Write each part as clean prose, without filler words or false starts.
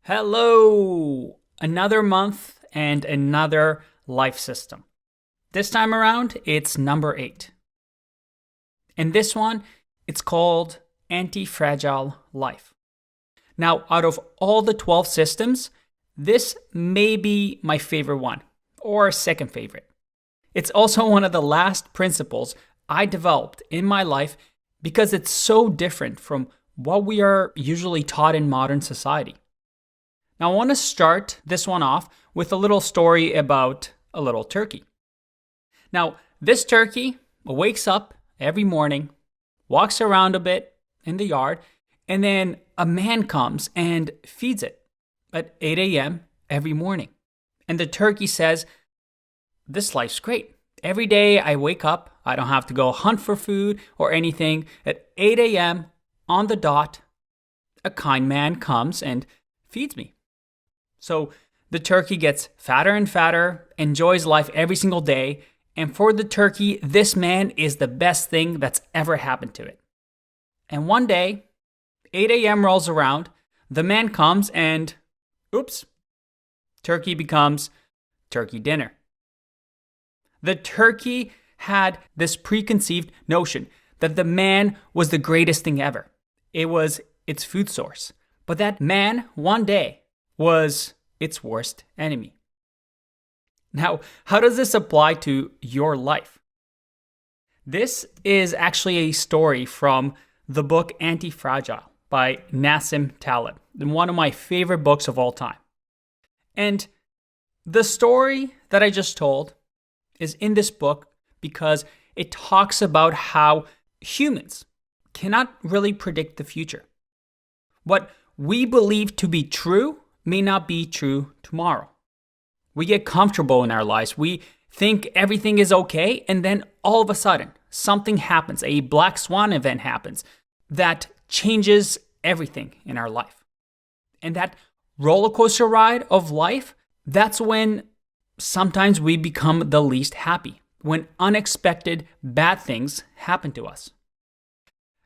Hello! Another month and another life system. This time around, it's number 8. And this one, it's called Anti-Fragile Life. Now, out of all the 12 systems, this may be my favorite one, or second favorite. It's also one of the last principles I developed in my life because it's so different from what we are usually taught in modern society. Now, I want to start this one off with a little story about a little turkey. Now, this turkey wakes up every morning, walks around a bit in the yard, and then a man comes and feeds it at 8 a.m. every morning. And the turkey says, "This life's great. Every day I wake up, I don't have to go hunt for food or anything. At 8 a.m. on the dot, a kind man comes and feeds me." So the turkey gets fatter and fatter, enjoys life every single day, and for the turkey, this man is the best thing that's ever happened to it. And one day, 8 a.m. rolls around, the man comes and, oops, turkey becomes turkey dinner. The turkey had this preconceived notion that the man was the greatest thing ever. It was its food source. But that man, one day, was its worst enemy. Now, how does this apply to your life? This is actually a story from the book Anti-Fragile by Nassim Taleb, one of my favorite books of all time. And the story that I just told is in this book because it talks about how humans cannot really predict the future. What we believe to be true may not be true tomorrow. We get comfortable in our lives. We think everything is okay, and then all of a sudden, something happens. A black swan event happens that changes everything in our life. And that roller coaster ride of life, that's when sometimes we become the least happy, when unexpected bad things happen to us.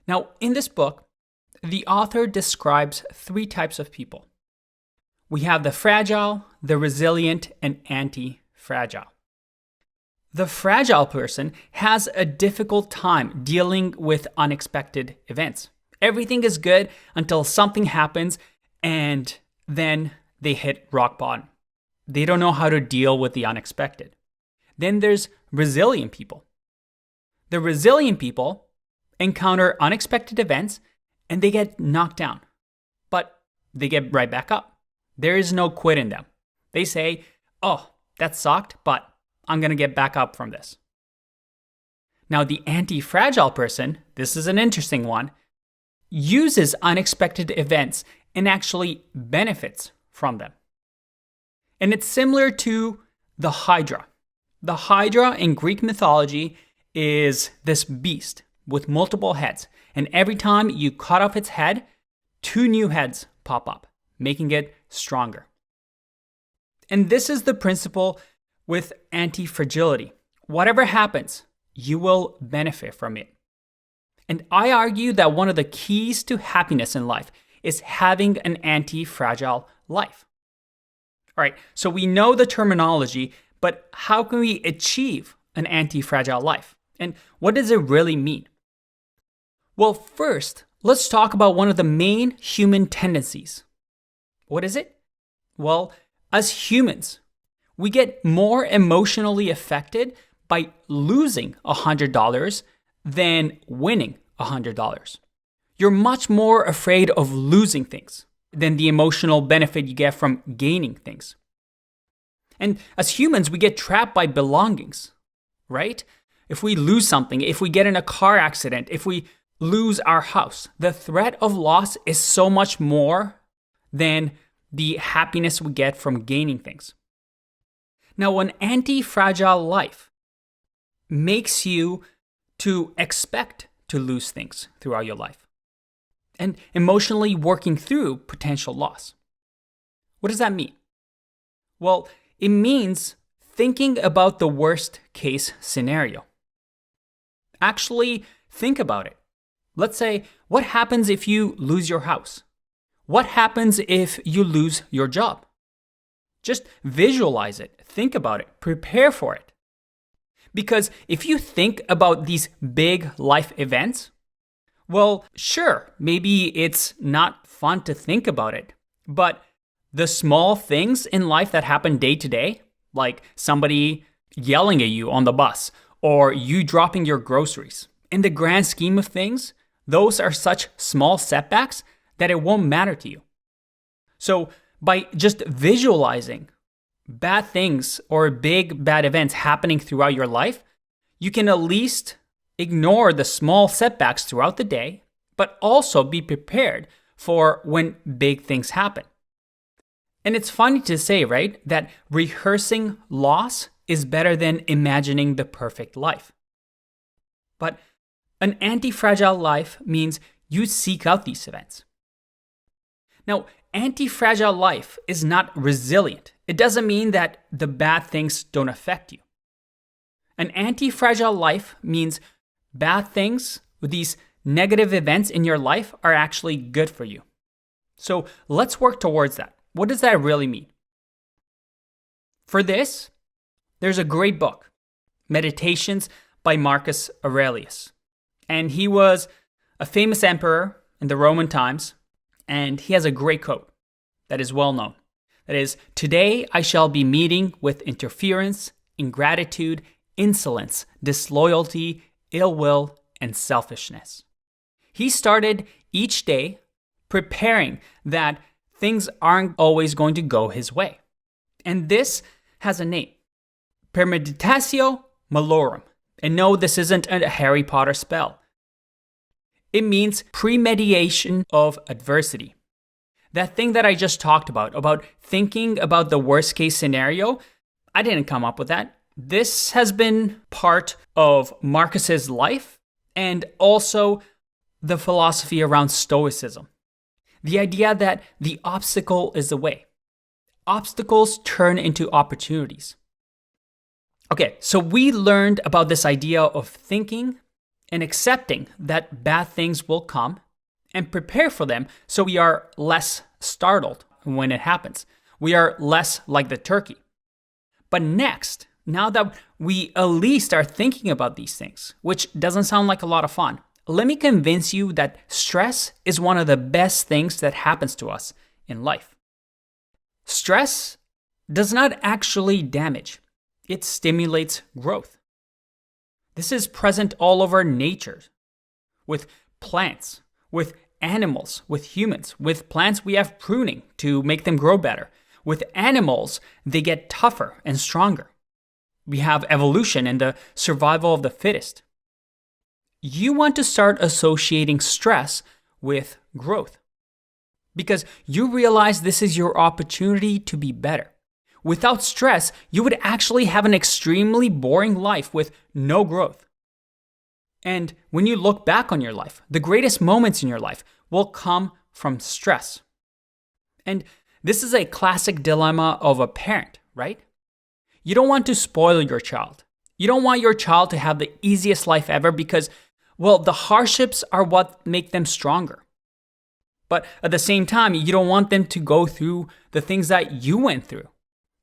Now, in this book, the author describes 3 types of people. We have the fragile, the resilient, and anti-fragile. The fragile person has a difficult time dealing with unexpected events. Everything is good until something happens and then they hit rock bottom. They don't know how to deal with the unexpected. Then there's resilient people. The resilient people encounter unexpected events and they get knocked down, but they get right back up. There is no quit in them. They say, "Oh, that sucked, but I'm going to get back up from this." Now, the anti-fragile person, this is an interesting one, uses unexpected events and actually benefits from them. And it's similar to the Hydra. The Hydra in Greek mythology is this beast with multiple heads. And every time you cut off its head, 2 new heads pop up, making it stronger. And this is the principle with anti-fragility. Whatever happens, you will benefit from it. And I argue that one of the keys to happiness in life is having an anti-fragile life. All right, so we know the terminology, but how can we achieve an anti-fragile life? And what does it really mean? Well, first, let's talk about one of the main human tendencies. What is it? Well, as humans, we get more emotionally affected by losing $100 than winning $100. You're much more afraid of losing things than the emotional benefit you get from gaining things. And as humans, we get trapped by belongings, right? If we lose something, if we get in a car accident, if we lose our house, the threat of loss is so much more than the happiness we get from gaining things. Now, an anti-fragile life makes you to expect to lose things throughout your life and emotionally working through potential loss. What does that mean? Well, it means thinking about the worst case scenario. Actually, think about it. Let's say, what happens if you lose your house? What happens if you lose your job? Just visualize it, think about it, prepare for it. Because if you think about these big life events, well, sure, maybe it's not fun to think about it, but the small things in life that happen day to day, like somebody yelling at you on the bus or you dropping your groceries, in the grand scheme of things, those are such small setbacks that it won't matter to you. So by just visualizing bad things or big bad events happening throughout your life, you can at least ignore the small setbacks throughout the day, but also be prepared for when big things happen. And it's funny to say, right, that rehearsing loss is better than imagining the perfect life. But an anti-fragile life means you seek out these events. Now, anti-fragile life is not resilient. It doesn't mean that the bad things don't affect you. An anti-fragile life means bad things, these negative events in your life, are actually good for you. So let's work towards that. What does that really mean? For this, there's a great book, Meditations by Marcus Aurelius. And he was a famous emperor in the Roman times, and he has a great quote that is well known. That is, "Today I shall be meeting with interference, ingratitude, insolence, disloyalty, ill will, and selfishness." He started each day preparing that things aren't always going to go his way. And this has a name, premeditatio malorum. And no, this isn't a Harry Potter spell. It means premeditation of adversity. That thing that I just talked about thinking about the worst case scenario, I didn't come up with that. This has been part of Marcus's life and also the philosophy around Stoicism. The idea that the obstacle is the way. Obstacles turn into opportunities. Okay, so we learned about this idea of thinking and accepting that bad things will come and prepare for them so we are less startled when it happens. We are less like the turkey. But next, now that we at least are thinking about these things, which doesn't sound like a lot of fun, let me convince you that stress is one of the best things that happens to us in life. Stress does not actually damage. It stimulates growth. This is present all over nature, with plants, with animals, with humans. With plants, we have pruning to make them grow better. With animals, they get tougher and stronger. We have evolution and the survival of the fittest. You want to start associating stress with growth because you realize this is your opportunity to be better. Without stress, you would actually have an extremely boring life with no growth. And when you look back on your life, the greatest moments in your life will come from stress. And this is a classic dilemma of a parent, right? You don't want to spoil your child. You don't want your child to have the easiest life ever because, well, the hardships are what make them stronger. But at the same time, you don't want them to go through the things that you went through.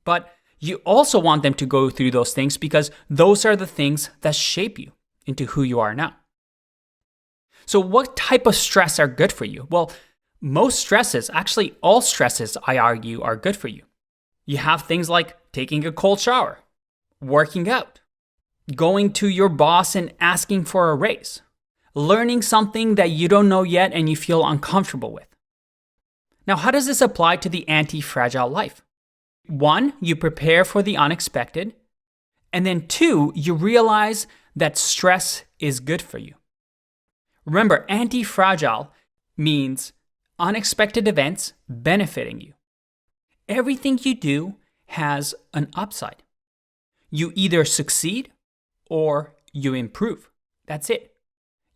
But you also want them to go through those things because those are the things that shape you into who you are now. So what type of stress are good for you? Well, most stresses, actually all stresses, I argue, are good for you. You have things like taking a cold shower, working out, going to your boss and asking for a raise, learning something that you don't know yet and you feel uncomfortable with. Now, how does this apply to the anti-fragile life? 1, you prepare for the unexpected. And then 2, you realize that stress is good for you. Remember, anti-fragile means unexpected events benefiting you. Everything you do has an upside. You either succeed or you improve. That's it.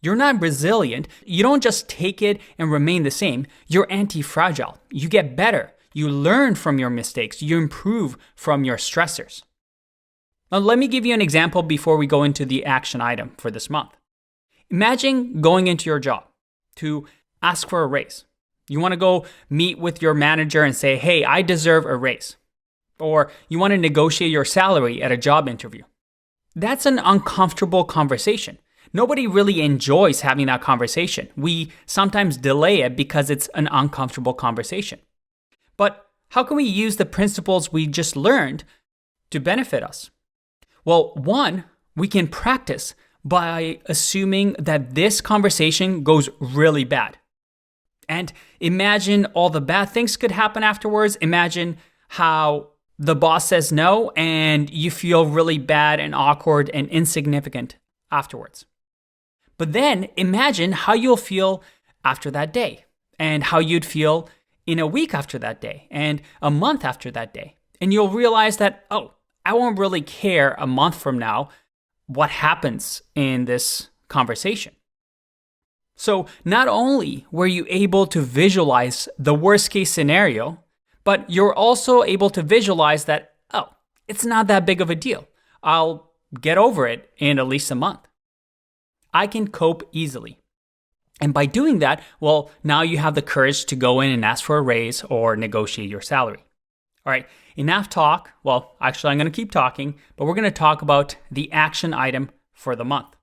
You're not resilient. You don't just take it and remain the same. You're anti-fragile. You get better. You learn from your mistakes. You improve from your stressors. Now, let me give you an example before we go into the action item for this month. Imagine going into your job to ask for a raise. You want to go meet with your manager and say, hey, I deserve a raise. Or you want to negotiate your salary at a job interview. That's an uncomfortable conversation. Nobody really enjoys having that conversation. We sometimes delay it because it's an uncomfortable conversation. But how can we use the principles we just learned to benefit us? Well, one, we can practice by assuming that this conversation goes really bad. And imagine all the bad things could happen afterwards. Imagine how the boss says no and you feel really bad and awkward and insignificant afterwards. But then imagine how you'll feel after that day and how you'd feel in a week after that day and a month after that day. And you'll realize that, oh, I won't really care a month from now what happens in this conversation. So not only were you able to visualize the worst case scenario, but you're also able to visualize that, oh, it's not that big of a deal. I'll get over it in at least a month. I can cope easily. And by doing that, well, now you have the courage to go in and ask for a raise or negotiate your salary. All right, enough talk. Well, actually, I'm going to keep talking, but we're going to talk about the action item for the month.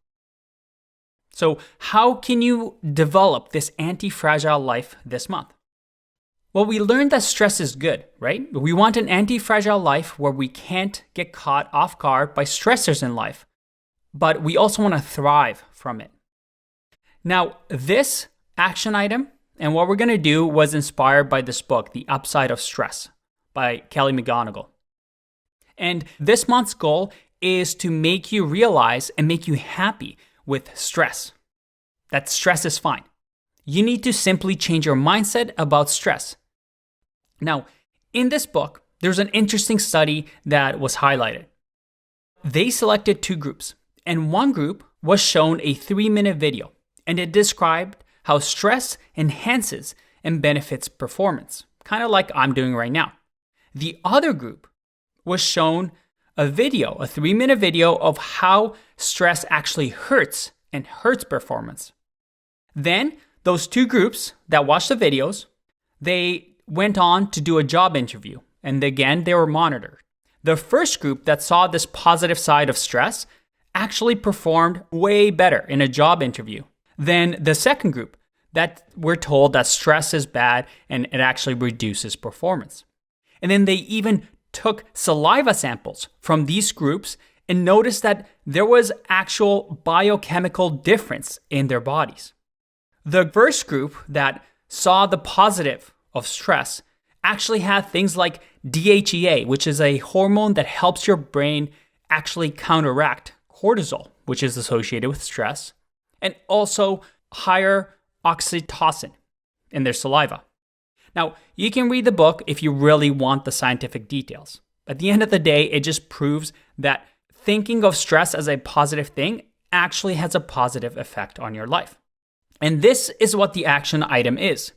So how can you develop this anti-fragile life this month? Well, we learned that stress is good, right? We want an anti-fragile life where we can't get caught off guard by stressors in life, but we also want to thrive from it. Now, this action item and what we're going to do was inspired by this book, The Upside of Stress by Kelly McGonigal. And this month's goal is to make you realize and make you happy with stress. That stress is fine. You need to simply change your mindset about stress. Now, in this book, there's an interesting study that was highlighted. They selected two groups, and one group was shown a 3-minute video, and it described how stress enhances and benefits performance, kind of like I'm doing right now. The other group was shown a video, a 3-minute video of how stress actually hurts and hurts performance. Then those two groups that watched the videos, they went on to do a job interview. And again, they were monitored. The first group that saw this positive side of stress actually performed way better in a job interview than the second group that were told that stress is bad and it actually reduces performance. And then they even took saliva samples from these groups and noticed that there was actual biochemical difference in their bodies. The first group that saw the positive of stress actually had things like DHEA, which is a hormone that helps your brain actually counteract cortisol, which is associated with stress, and also higher oxytocin in their saliva. Now, you can read the book if you really want the scientific details. At the end of the day, it just proves that thinking of stress as a positive thing actually has a positive effect on your life. And this is what the action item is.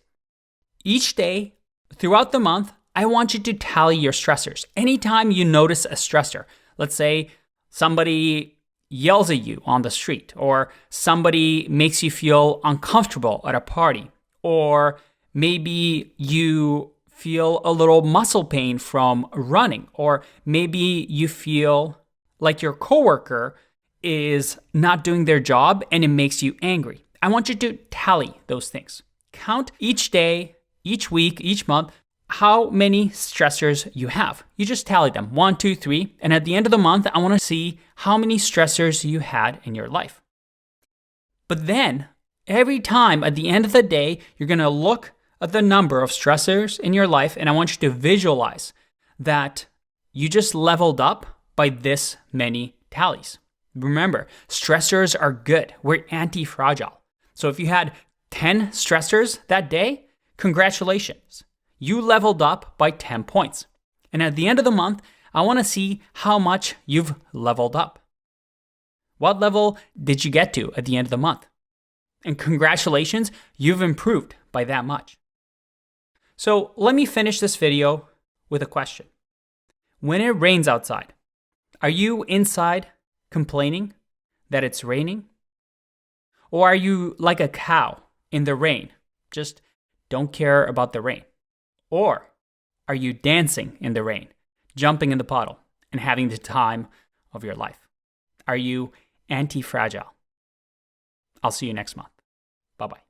Each day, throughout the month, I want you to tally your stressors. Anytime you notice a stressor, let's say somebody yells at you on the street, or somebody makes you feel uncomfortable at a party, or maybe you feel a little muscle pain from running, or maybe you feel like your coworker is not doing their job and it makes you angry. I want you to tally those things. Count each day, each week, each month, how many stressors you have. You just tally them, 1, 2, 3. And at the end of the month, I want to see how many stressors you had in your life. But then, every time at the end of the day, you're going to look at the number of stressors in your life, and I want you to visualize that you just leveled up by this many tallies. Remember, stressors are good. We're anti-fragile. So if you had 10 stressors that day, congratulations. You leveled up by 10 points. And at the end of the month, I want to see how much you've leveled up. What level did you get to at the end of the month? And congratulations, you've improved by that much. So let me finish this video with a question. When it rains outside, are you inside complaining that it's raining? Or are you like a cow in the rain, just don't care about the rain? Or are you dancing in the rain, jumping in the puddle, and having the time of your life? Are you anti-fragile? I'll see you next month. Bye-bye.